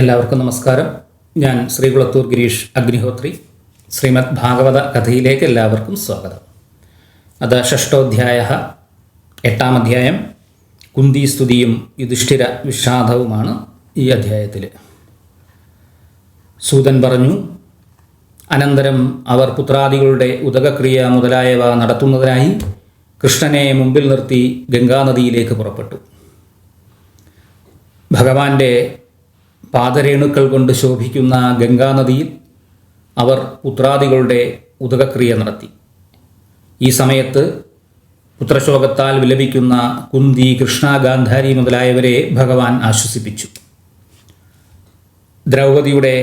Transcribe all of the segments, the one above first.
എല്ലാവർക്കും നമസ്കാരം. ഞാൻ ശ്രീകുളത്തൂർ ഗിരീഷ് അഗ്നിഹോത്രി. ശ്രീമദ് ഭാഗവത കഥയിലേക്ക് എല്ലാവർക്കും സ്വാഗതം. അത് ഷഷ്ടോധ്യായ, 8-ാം അധ്യായം. കുന്തിസ്തുതിയും യുധിഷ്ഠിര വിഷാദവുമാണ് ഈ അധ്യായത്തിൽ. സൂതൻ പറഞ്ഞു, അനന്തരം അവർ പുത്രാദികളുടെ ഉദകക്രിയ മുതലായവ നടത്തുന്നതിനായി കൃഷ്ണനെ മുമ്പിൽ നിർത്തി ഗംഗാനദിയിലേക്ക് പുറപ്പെട്ടു. ഭഗവാന്റെ പാദരേണുക്കൾ കൊണ്ട് ശോഭിക്കുന്ന ഗംഗാനദിയിൽ അവർ പുത്രാദികളുടെ ഉദകക്രിയ നടത്തി. ഈ സമയത്ത് പുത്രശോകത്താൽ വിലപിക്കുന്ന കുന്തി, കൃഷ്ണ, ഗാന്ധാരി മുതലായവരെ ഭഗവാൻ ആശ്വസിപ്പിച്ചു. ദ്രൗപദിയുടെ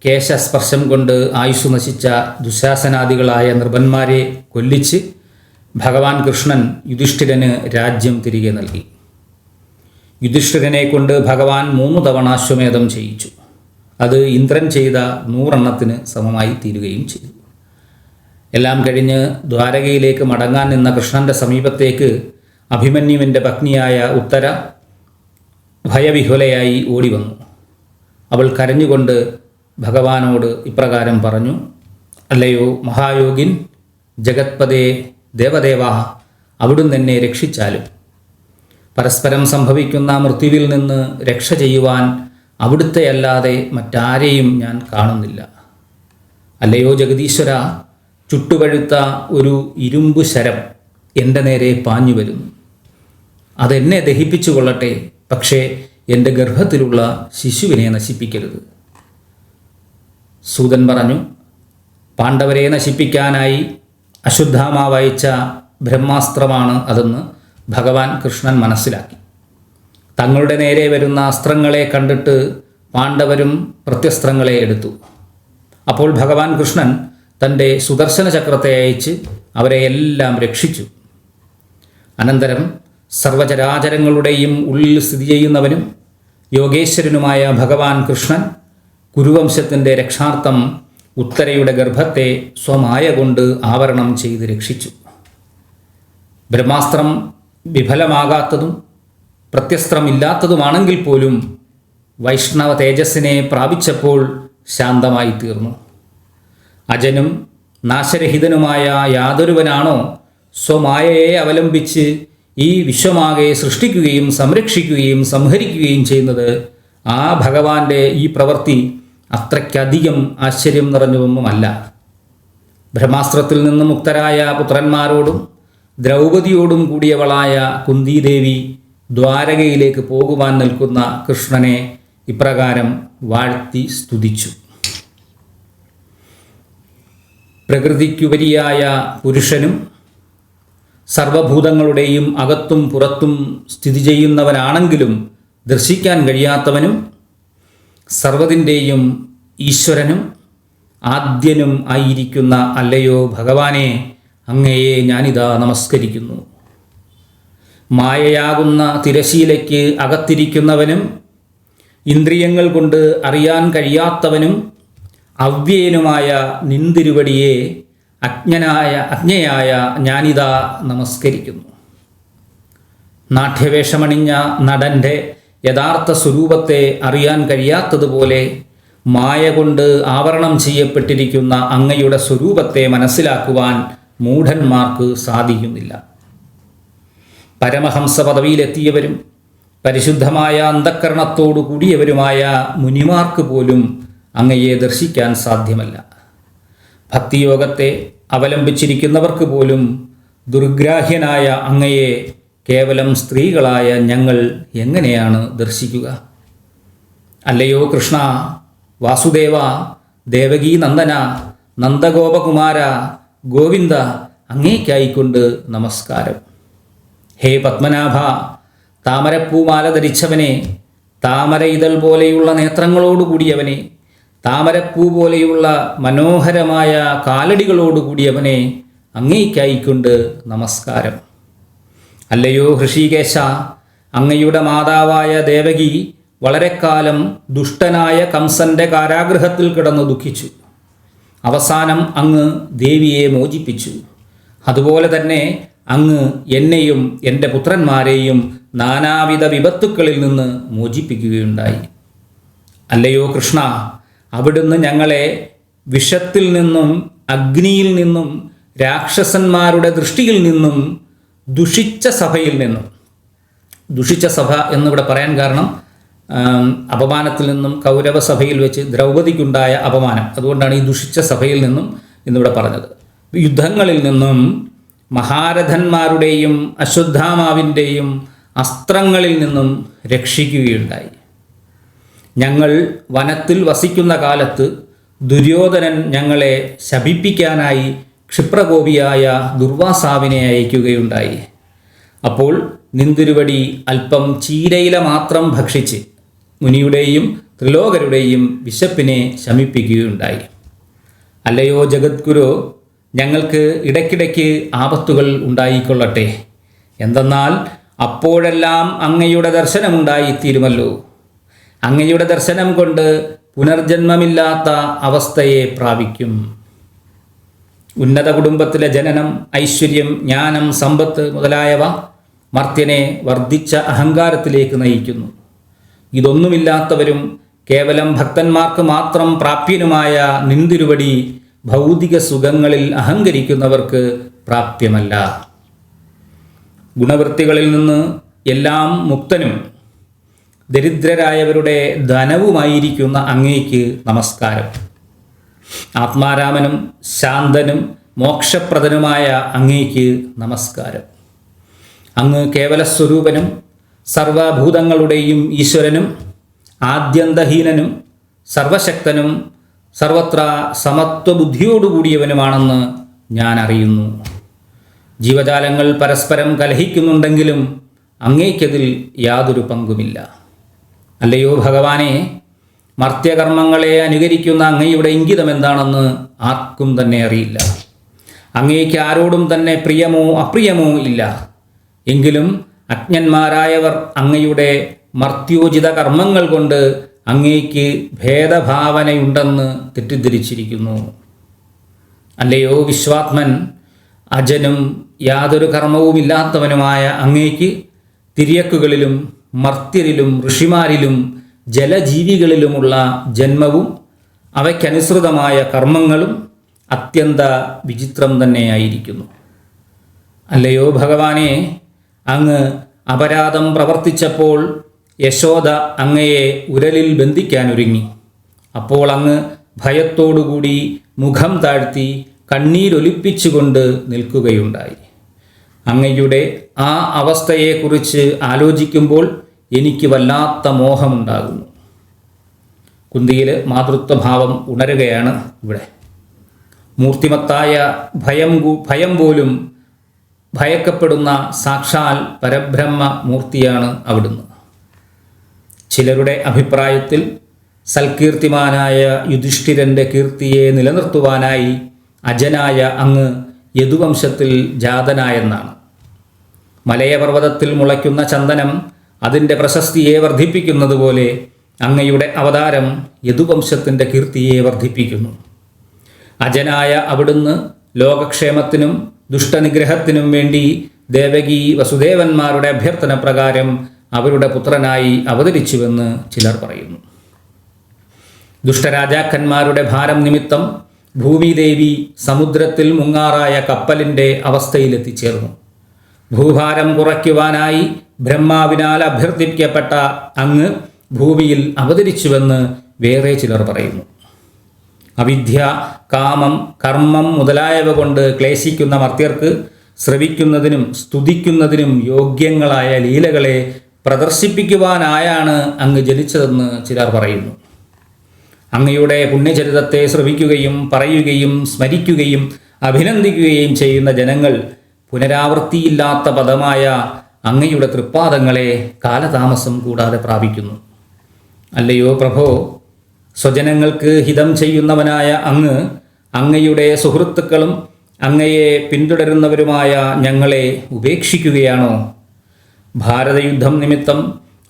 കേശസ്പർശം കൊണ്ട് ആയുസ് നശിച്ച ദുശാസനാദികളായ നൃപന്മാരെ കൊല്ലിച്ച് ഭഗവാൻ കൃഷ്ണൻ യുധിഷ്ഠിരന് രാജ്യം തിരികെ നൽകി. യുധിഷ്ഠിരനെ കൊണ്ട് ഭഗവാൻ 3 തവണ അശ്വമേധം ചെയ്യിച്ചു. അത് ഇന്ദ്രൻ ചെയ്ത 100 എണ്ണത്തിന് സമമായി തീരുകയും ചെയ്തു. എല്ലാം കഴിഞ്ഞ് ദ്വാരകയിലേക്ക് മടങ്ങാൻ നിന്ന കൃഷ്ണൻ്റെ സമീപത്തേക്ക് അഭിമന്യുവിൻ്റെ പത്നിയായ ഉത്തര ഭയവിഹുലയായി ഓടി വന്നു. അവൾ കരഞ്ഞുകൊണ്ട് ഭഗവാനോട് ഇപ്രകാരം പറഞ്ഞു: അല്ലയോ മഹായോഗിൻ, ജഗത്പദേ, ദേവദേവ, അവിടുന്ന് എന്നെ രക്ഷിച്ചാലും പരസ്പരം സംഭവിക്കുന്ന മൃത്യുവിൽ നിന്ന് രക്ഷ ചെയ്യുവാൻ അവിടുത്തെയല്ലാതെ മറ്റാരെയും ഞാൻ കാണുന്നില്ല. അല്ലയോ ജഗദീശ്വര, ചുട്ടുപഴുത്ത ഒരു ഇരുമ്പ് ശരം എൻ്റെ നേരെ പാഞ്ഞു വരുന്നു. അതെന്നെ ദഹിപ്പിച്ചു കൊള്ളട്ടെ, പക്ഷേ എൻ്റെ ഗർഭത്തിലുള്ള ശിശുവിനെ നശിപ്പിക്കരുത്. സൂതൻ പറഞ്ഞു, പാണ്ഡവരെ നശിപ്പിക്കാനായി അശ്വത്ഥാമാവ് അയച്ച ബ്രഹ്മാസ്ത്രമാണ് അതെന്ന് ഭഗവാൻ കൃഷ്ണൻ മനസ്സിലാക്കി. തങ്ങളുടെ നേരെ വരുന്ന അസ്ത്രങ്ങളെ കണ്ടിട്ട് പാണ്ഡവരും പ്രത്യസ്ത്രങ്ങളെ എടുത്തു. അപ്പോൾ ഭഗവാൻ കൃഷ്ണൻ തൻ്റെ സുദർശന ചക്രത്തെ അയച്ച് അവരെ എല്ലാം രക്ഷിച്ചു. അനന്തരം സർവചരാചരങ്ങളുടെയും ഉള്ളിൽ സ്ഥിതി ചെയ്യുന്നവനും യോഗേശ്വരനുമായ ഭഗവാൻ കൃഷ്ണൻ കുരുവംശത്തിൻ്റെ രക്ഷാർത്ഥം ഉത്തരയുടെ ഗർഭത്തെ സ്വമായ കൊണ്ട് ആവരണം ചെയ്ത് രക്ഷിച്ചു. ബ്രഹ്മാസ്ത്രം വിഫലമാകാത്തതും പ്രത്യസ്ത്രമില്ലാത്തതുമാണെങ്കിൽ പോലും വൈഷ്ണവ തേജസ്സിനെ പ്രാപിച്ചപ്പോൾ ശാന്തമായി തീർന്നു. അജനും നാശരഹിതനുമായ യാതൊരുവനാണോ സ്വമായയെ അവലംബിച്ച് ഈ വിശ്വമാകെ സൃഷ്ടിക്കുകയും സംരക്ഷിക്കുകയും സംഹരിക്കുകയും ചെയ്യുന്നത്, ആ ഭഗവാന്റെ ഈ പ്രവൃത്തി അത്രയ്ക്കധികം ആശ്ചര്യം നിറഞ്ഞതൊന്നുമല്ല. ബ്രഹ്മാസ്ത്രത്തിൽ നിന്ന് മുക്തരായ പുത്രന്മാരോടും ദ്രൗപദിയോടും കൂടിയവളായ കുന്തിദേവി ദ്വാരകയിലേക്ക് പോകുവാൻ നിൽക്കുന്ന കൃഷ്ണനെ ഇപ്രകാരം വാഴ്ത്തി സ്തുതിച്ചു: പ്രകൃതിക്കുപരിയായ പുരുഷനും സർവഭൂതങ്ങളുടെയും അകത്തും പുറത്തും സ്ഥിതി ചെയ്യുന്നവനാണെങ്കിലും ദർശിക്കാൻ കഴിയാത്തവനും സർവ്വതിൻ്റെയും ഈശ്വരനും ആദ്യനും ആയിരിക്കുന്ന അല്ലയോ ഭഗവാനെ, അങ്ങയെ ഞാനിതാ നമസ്കരിക്കുന്നു. മായയാകുന്ന തിരശീലയ്ക്ക് അകത്തിരിക്കുന്നവനും ഇന്ദ്രിയങ്ങൾ കൊണ്ട് അറിയാൻ കഴിയാത്തവനും അവ്യയനുമായ നിന്തിരുവടിയെ അജ്ഞയായ ഞാനിതാ നമസ്കരിക്കുന്നു. നാട്യവേഷമണിഞ്ഞ നടൻ്റെ യഥാർത്ഥ സ്വരൂപത്തെ അറിയാൻ കഴിയാത്തതുപോലെ മായ കൊണ്ട് ആവരണം ചെയ്യപ്പെട്ടിരിക്കുന്ന അങ്ങയുടെ സ്വരൂപത്തെ മനസ്സിലാക്കുവാൻ മൂഢന്മാർക്ക് സാധിക്കുന്നില്ല. പരമഹംസ പദവിയിലെത്തിയവരും പരിശുദ്ധമായ അന്ധക്കരണത്തോടു കൂടിയവരുമായ മുനിമാർക്ക് പോലും അങ്ങയെ ദർശിക്കാൻ സാധ്യമല്ല. ഭക്തിയോഗത്തെ അവലംബിച്ചിരിക്കുന്നവർക്ക് പോലും ദുർഗ്രാഹ്യനായ അങ്ങയെ കേവലം സ്ത്രീകളായ ഞങ്ങൾ എങ്ങനെയാണ് ദർശിക്കുക? അല്ലയോ കൃഷ്ണ, വാസുദേവ, ദേവകീ നന്ദന, നന്ദഗോപകുമാര, ഗോവിന്ദ, അങ്ങേക്കായിക്കൊണ്ട് നമസ്കാരം. ഹേ പത്മനാഭ, താമരപ്പൂമാല ധരിച്ചവനെ, താമര ഇതൾ പോലെയുള്ള നേത്രങ്ങളോടുകൂടിയവനെ, താമരപ്പൂ പോലെയുള്ള മനോഹരമായ കാലടികളോടുകൂടിയവനെ, അങ്ങേക്കായിക്കൊണ്ട് നമസ്കാരം. അല്ലയോ ഹൃഷീകേശ, അങ്ങയുടെ മാതാവായ ദേവകി വളരെക്കാലം ദുഷ്ടനായ കംസന്റെ കാരാഗൃഹത്തിൽ കിടന്നു ദുഃഖിച്ചു. അവസാനം അങ്ങ് ദേവിയെ മോചിപ്പിച്ചു. അതുപോലെ തന്നെ അങ്ങ് എന്നെയും എൻ്റെ പുത്രന്മാരെയും നാനാവിധ വിപത്തുക്കളിൽ നിന്ന് മോചിപ്പിക്കുകയുണ്ടായി. അല്ലയോ കൃഷ്ണ, അവിടുന്ന് ഞങ്ങളെ വിഷത്തിൽ നിന്നും അഗ്നിയിൽ നിന്നും രാക്ഷസന്മാരുടെ ദൃഷ്ടിയിൽ നിന്നും ദുഷിച്ച സഭയിൽ നിന്നും, ദുഷിച്ച സഭ എന്നിവിടെ പറയാൻ കാരണം അപമാനത്തിൽ നിന്നും കൗരവസഭയിൽ വെച്ച് ദ്രൗപദിക്കുണ്ടായ അപമാനം, അതുകൊണ്ടാണ് ഈ ദുഷിച്ച സഭയിൽ നിന്നും എന്നിവിടെ പറഞ്ഞത്. യുദ്ധങ്ങളിൽ നിന്നും മഹാരഥന്മാരുടെയും അശ്വത്ഥാമാവിൻ്റെയും അസ്ത്രങ്ങളിൽ നിന്നും രക്ഷിക്കുകയുണ്ടായി. ഞങ്ങൾ വനത്തിൽ വസിക്കുന്ന കാലത്ത് ദുര്യോധനൻ ഞങ്ങളെ ശപിപ്പിക്കാനായി ക്ഷിപ്രകോപിയായ ദുർവാസാവിനെ അയക്കുകയുണ്ടായി. അപ്പോൾ നിന്തിരുവടി അല്പം ചീരയില മാത്രം ഭക്ഷിച്ച് മുനിയുടെയും ത്രിലോകരുടെയും വിശപ്പിനെ ശമിപ്പിക്കുകയുണ്ടായി. അല്ലയോ ജഗദ്ഗുരു, ഞങ്ങൾക്ക് ഇടയ്ക്കിടയ്ക്ക് ആപത്തുകൾ ഉണ്ടായിക്കൊള്ളട്ടെ. എന്തെന്നാൽ അപ്പോഴെല്ലാം അങ്ങയുടെ ദർശനമുണ്ടായിത്തീരുമല്ലോ. അങ്ങയുടെ ദർശനം കൊണ്ട് പുനർജന്മമില്ലാത്ത അവസ്ഥയെ പ്രാപിക്കും. ഉന്നത കുടുംബത്തിലെ ജനനം, ഐശ്വര്യം, ജ്ഞാനം, സമ്പത്ത് മുതലായവ മർത്യനെ വർദ്ധിച്ച അഹങ്കാരത്തിലേക്ക് നയിക്കുന്നു. ഇതൊന്നുമില്ലാത്തവരും കേവലം ഭക്തന്മാർക്ക് മാത്രം പ്രാപ്യനുമായ നിന്തിരുവടി ഭൗതിക സുഖങ്ങളിൽ അഹങ്കരിക്കുന്നവർക്ക് പ്രാപ്യമല്ല. ഗുണവൃത്തികളിൽ നിന്ന് എല്ലാം മുക്തനും ദരിദ്രരായവരുടെ ധനവുമായിരിക്കുന്ന അങ്ങേക്ക് നമസ്കാരം. ആത്മാരാമനും ശാന്തനും മോക്ഷപ്രദനുമായ അങ്ങേക്ക് നമസ്കാരം. അങ്ങ് കേവലസ്വരൂപനും സർവഭൂതങ്ങളുടെയും ഈശ്വരനും ആദ്യന്തഹീനനും സർവശക്തനും സർവത്ര സമത്വബുദ്ധിയോടുകൂടിയവനുമാണെന്ന് ഞാൻ അറിയുന്നു. ജീവജാലങ്ങൾ പരസ്പരം കലഹിക്കുന്നുണ്ടെങ്കിലും അങ്ങേക്കതിൽ യാതൊരു പങ്കുമില്ല. അല്ലയോ ഭഗവാനെ, മർത്യകർമ്മങ്ങളെ അനുകരിക്കുന്ന അങ്ങയുടെ ഇംഗിതം എന്താണെന്ന് ആർക്കും തന്നെ അറിയില്ല. അങ്ങേക്ക് ആരോടും തന്നെ പ്രിയമോ അപ്രിയമോ ഇല്ല. എങ്കിലും അജ്ഞന്മാരായവർ അങ്ങയുടെ മർത്യോചിത കർമ്മങ്ങൾ കൊണ്ട് അങ്ങേക്ക് ഭേദഭാവനയുണ്ടെന്ന് തെറ്റിദ്ധരിച്ചിരിക്കുന്നു. അല്ലയോ വിശ്വാത്മൻ, അജനും യാതൊരു കർമ്മവുമില്ലാത്തവനുമായ അങ്ങേക്ക് തിര്യക്കുകളിലും മർത്യരിലും ഋഷിമാരിലും ജലജീവികളിലുമുള്ള ജന്മവും അവയ്ക്കനുസൃതമായ കർമ്മങ്ങളും അത്യന്ത വിചിത്രം തന്നെയായിരിക്കുന്നു. അല്ലയോ ഭഗവാനെ, അങ്ങ് അപരാധം പ്രവർത്തിച്ചപ്പോൾ യശോദ അങ്ങയെ ഉരലിൽ ബന്ധിക്കാനൊരുങ്ങി. അപ്പോൾ അങ്ങ് ഭയത്തോടുകൂടി മുഖം താഴ്ത്തി കണ്ണീരൊലിപ്പിച്ചുകൊണ്ട് നിൽക്കുകയുണ്ടായി. അങ്ങയുടെ ആ അവസ്ഥയെക്കുറിച്ച് ആലോചിക്കുമ്പോൾ എനിക്ക് വല്ലാത്ത മോഹമുണ്ടാകുന്നു. കുന്തിയിൽ മാതൃത്വഭാവം ഉണരുകയാണ് ഇവിടെ. മൂർത്തിമത്തായ ഭയം പോലും ഭയക്കപ്പെടുന്ന സാക്ഷാൽ പരബ്രഹ്മ മൂർത്തിയാണ് അവിടുന്ന്. ചിലരുടെ അഭിപ്രായത്തിൽ സൽകീർത്തിമാനായ യുധിഷ്ഠിരൻ്റെ കീർത്തിയെ നിലനിർത്തുവാനായി അജനായ അങ്ങ് യദുവംശത്തിൽ ജാതനായെന്നാണ്. മലയപർവ്വതത്തിൽ മുളയ്ക്കുന്ന ചന്ദനം അതിൻ്റെ പ്രശസ്തിയെ വർദ്ധിപ്പിക്കുന്നത് പോലെ അങ്ങയുടെ അവതാരം യദുവംശത്തിൻ്റെ കീർത്തിയെ വർദ്ധിപ്പിക്കുന്നു. അജനായ അവിടുന്ന് ലോകക്ഷേമത്തിനും ദുഷ്ടനിഗ്രഹത്തിനും വേണ്ടി ദേവകി വസുദേവന്മാരുടെ അഭ്യർത്ഥന പ്രകാരം അവരുടെ പുത്രനായി അവതരിച്ചുവെന്ന് ചിലർ പറയുന്നു. ദുഷ്ടരാജാക്കന്മാരുടെ ഭാരം നിമിത്തം ഭൂമിദേവി സമുദ്രത്തിൽ മുങ്ങാറായ കപ്പലിൻ്റെ അവസ്ഥയിലെത്തിച്ചേർന്നു. ഭൂഭാരം കുറയ്ക്കുവാനായി ബ്രഹ്മാവിനാൽ അഭ്യർത്ഥിക്കപ്പെട്ട അങ്ങ് ഭൂമിയിൽ അവതരിച്ചുവെന്ന് വേറെ ചിലർ പറയുന്നു. അവിദ്യ, കാമം, കർമ്മം മുതലായവ കൊണ്ട് ക്ലേശിക്കുന്ന മർത്യർക്ക് ശ്രവിക്കുന്നതിനും സ്തുതിക്കുന്നതിനും യോഗ്യങ്ങളായ ലീലകളെ പ്രദർശിപ്പിക്കുവാനായാണ് അങ്ങ് ജനിച്ചതെന്ന് ചിലർ പറയുന്നു. അങ്ങയുടെ പുണ്യചരിതത്തെ ശ്രവിക്കുകയും പറയുകയും സ്മരിക്കുകയും അഭിനന്ദിക്കുകയും ചെയ്യുന്ന ജനങ്ങൾ പുനരാവൃത്തിയില്ലാത്ത പദമായ അങ്ങയുടെ തൃപ്പാദങ്ങളെ കാലതാമസം കൂടാതെ പ്രാപിക്കുന്നു. അല്ലയോ പ്രഭോ, സ്വജനങ്ങൾക്ക് ഹിതം ചെയ്യുന്നവനായ അങ്ങ് അങ്ങയുടെ സുഹൃത്തുക്കളും അങ്ങയെ പിന്തുടരുന്നവരുമായ ഞങ്ങളെ ഉപേക്ഷിക്കുകയാണോ? ഭാരതയുദ്ധം നിമിത്തം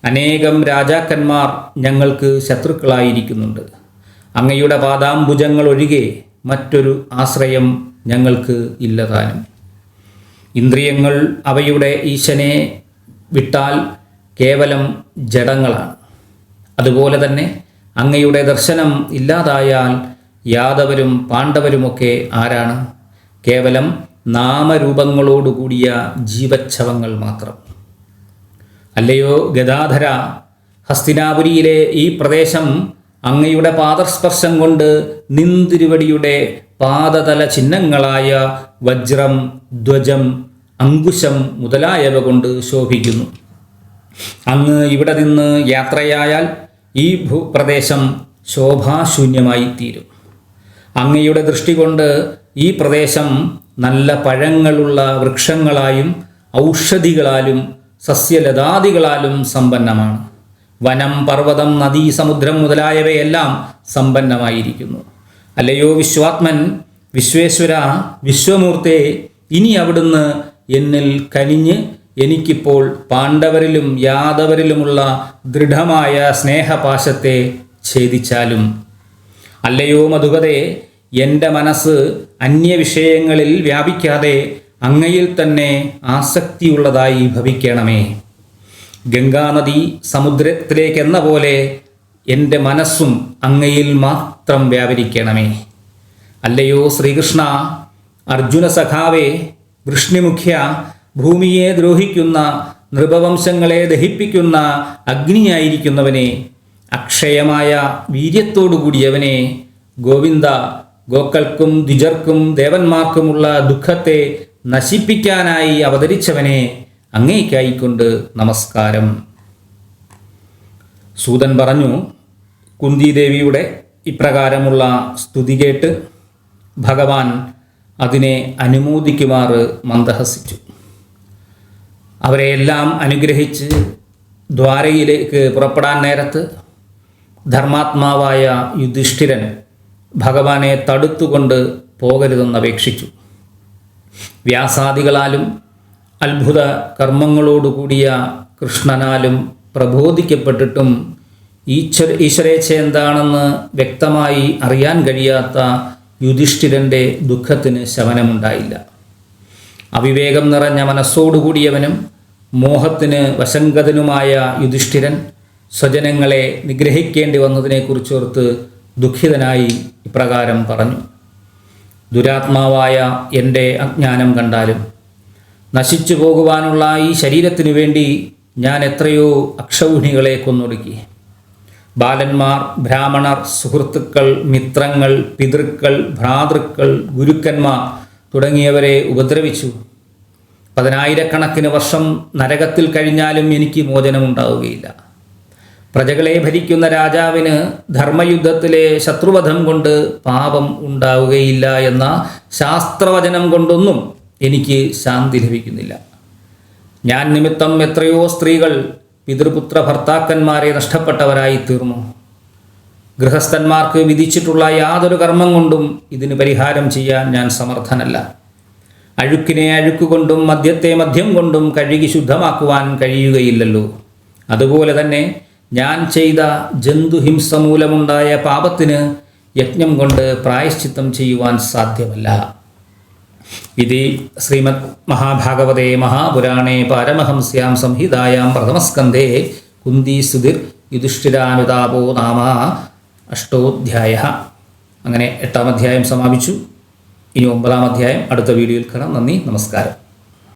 അനേകം രാജാക്കന്മാർ ഞങ്ങൾക്ക് ശത്രുക്കളായിരിക്കുന്നുണ്ട്. അങ്ങയുടെ പാദാംബുജങ്ങൾ ഒഴികെ മറ്റൊരു ആശ്രയം ഞങ്ങൾക്ക് ഇല്ലതാനും. ഇന്ദ്രിയങ്ങൾ അവയുടെ ഈശനെ വിട്ടാൽ കേവലം ജഡങ്ങളാണ്. അതുപോലെ തന്നെ അങ്ങയുടെ ദർശനം ഇല്ലാതായാൽ യാദവരും പാണ്ഡവരുമൊക്കെ ആരാണ്? കേവലം നാമരൂപങ്ങളോടുകൂടിയ ജീവച്ഛവങ്ങൾ മാത്രം. അല്ലയോ ഗദാധര, ഹസ്തിനാപുരിയിലെ ഈ പ്രദേശം അങ്ങയുടെ പാദസ്പർശം കൊണ്ട് നിന്തിരുവടിയുടെ പാദതല ചിഹ്നങ്ങളായ വജ്രം, ധ്വജം, അങ്കുശം മുതലായവ കൊണ്ട് ശോഭിക്കുന്നു. അങ്ങ് ഇവിടെ നിന്ന് യാത്രയായാൽ ഈ ഭൂപ്രദേശം ശോഭാശൂന്യമായി തീരും. അങ്ങയുടെ ദൃഷ്ടി കൊണ്ട് ഈ പ്രദേശം നല്ല പഴങ്ങളുള്ള വൃക്ഷങ്ങളായും ഔഷധികളാലും സസ്യലതാദികളാലും സമ്പന്നമാണ്. വനം, പർവ്വതം, നദി, സമുദ്രം മുതലായവയെല്ലാം സമ്പന്നമായിരിക്കുന്നു. അല്ലയോ വിശ്വാത്മൻ, വിശ്വേശ്വര, വിശ്വമൂർത്തേ, ഇനി അവിടുന്ന് എന്നിൽ കനിഞ്ഞ് എനിക്കിപ്പോൾ പാണ്ഡവരിലും യാദവരിലുമുള്ള ദൃഢമായ സ്നേഹപാശത്തെ ഛേദിച്ചാലും. അല്ലയോ മധുഗതേ, എൻ്റെ മനസ്സ് അന്യവിഷയങ്ങളിൽ വ്യാപിക്കാതെ അങ്ങയിൽ തന്നെ ആസക്തിയുള്ളതായി ഭവിക്കണമേ. ഗംഗാനദി സമുദ്രത്തിലേക്കെന്ന പോലെ എൻ്റെ മനസ്സും അങ്ങയിൽ മാത്രം വ്യാപരിക്കണമേ. അല്ലയോ ശ്രീകൃഷ്ണ, അർജുന സഖാവേ, വൃഷ്ണിമുഖ്യ, ഭൂമിയെ ദ്രോഹിക്കുന്ന നൃപവംശങ്ങളെ ദഹിപ്പിക്കുന്ന അഗ്നിയായിരിക്കുന്നവനെ, അക്ഷയമായ വീര്യത്തോടുകൂടിയവനെ, ഗോവിന്ദ, ഗോക്കൾക്കും ദ്വിജർക്കും ദേവന്മാർക്കുമുള്ള ദുഃഖത്തെ നശിപ്പിക്കാനായി അവതരിച്ചവനെ, അങ്ങേയ്ക്കായിക്കൊണ്ട് നമസ്കാരം. സൂതൻ പറഞ്ഞു. കുന്തിദേവിയുടെ ഇപ്രകാരമുള്ള സ്തുതി കേട്ട് ഭഗവാൻ അതിനെ അനുമോദിക്കുമാറ് മന്ദഹസിച്ചു. അവരെയെല്ലാം അനുഗ്രഹിച്ച് ദ്വാരയിലേക്ക് പുറപ്പെടാൻ നേരത്ത് ധർമാത്മാവായ യുധിഷ്ഠിരൻ ഭഗവാനെ തടുത്തുകൊണ്ട് പോകരുതെന്നപേക്ഷിച്ചു. വ്യാസാദികളാലും അത്ഭുത കർമ്മങ്ങളോടുകൂടിയ കൃഷ്ണനാലും പ്രബോധിക്കപ്പെട്ടിട്ടും ഈശ്വരേച്ഛ എന്താണെന്ന് വ്യക്തമായി അറിയാൻ കഴിയാത്ത യുധിഷ്ഠിരൻ്റെ ദുഃഖത്തിന് ശമനമുണ്ടായില്ല. അവിവേകം നിറഞ്ഞ മനസ്സോടുകൂടിയവനും മോഹത്തിന് വശങ്കതനുമായ യുധിഷ്ഠിരൻ സ്വജനങ്ങളെ നിഗ്രഹിക്കേണ്ടി വന്നതിനെക്കുറിച്ചോർത്ത് ദുഃഖിതനായി ഇപ്രകാരം പറഞ്ഞു. ദുരാത്മാവായ എൻ്റെ അജ്ഞാനം കണ്ടാലും നശിച്ചു പോകുവാനുള്ള ഈ ശരീരത്തിനു വേണ്ടി ഞാൻ എത്രയോ അക്ഷൗഹിണികളെ കൊന്നൊടുക്കി. ബാലന്മാർ, ബ്രാഹ്മണർ, സുഹൃത്തുക്കൾ, മിത്രങ്ങൾ, പിതൃക്കൾ, ഭ്രാതൃക്കൾ, ഗുരുക്കന്മാർ തുടങ്ങിയവരെ ഉപദ്രവിച്ചു. 10,000 വർഷം നരകത്തിൽ കഴിഞ്ഞാലും എനിക്ക് മോചനമുണ്ടാവുകയില്ല. പ്രജകളെ ഭരിക്കുന്ന രാജാവിന് ധർമ്മയുദ്ധത്തിലെ ശത്രുവധം കൊണ്ട് പാപം ഉണ്ടാവുകയില്ല എന്ന ശാസ്ത്രവചനം കൊണ്ടൊന്നും എനിക്ക് ശാന്തി ലഭിക്കുന്നില്ല. ഞാൻ നിമിത്തം എത്രയോ സ്ത്രീകൾ പിതൃപുത്ര ഭർത്താക്കന്മാരെ നഷ്ടപ്പെട്ടവരായി തീർന്നു. ഗൃഹസ്ഥന്മാർക്ക് വിധിച്ചിട്ടുള്ള യാതൊരു കർമ്മം കൊണ്ടും ഇതിന് പരിഹാരം ചെയ്യാൻ ഞാൻ സമർത്ഥനല്ല. അഴുക്കിനെ അഴുക്കുകൊണ്ടും മദ്യത്തെ മദ്യം കൊണ്ടും കഴുകി ശുദ്ധമാക്കുവാൻ കഴിയുകയില്ലല്ലോ. അതുപോലെ തന്നെ ഞാൻ ചെയ്ത ജന്തുഹിംസ മൂലമുണ്ടായ പാപത്തിന് യജ്ഞം കൊണ്ട് പ്രായശ്ചിത്തം ചെയ്യുവാൻ സാധ്യമല്ല. ഇതി ശ്രീമദ് മഹാഭാഗവതേ മഹാപുരാണേ പാരമഹംസ്യാം സംഹിതായാം പ്രഥമസ്കന്ധേ കുന്തിസ്തുതിർ യുധിഷ്ഠിരാനുതാപോ നാമ അഷ്ടോധ്യായഃ. അങ്ങനെ 8ാം അധ്യായം സമാപിച്ചു. ഇനി 9ാം അധ്യായം അടുത്ത വീഡിയോയിൽ കാണാം. നന്ദി, നമസ്കാരം.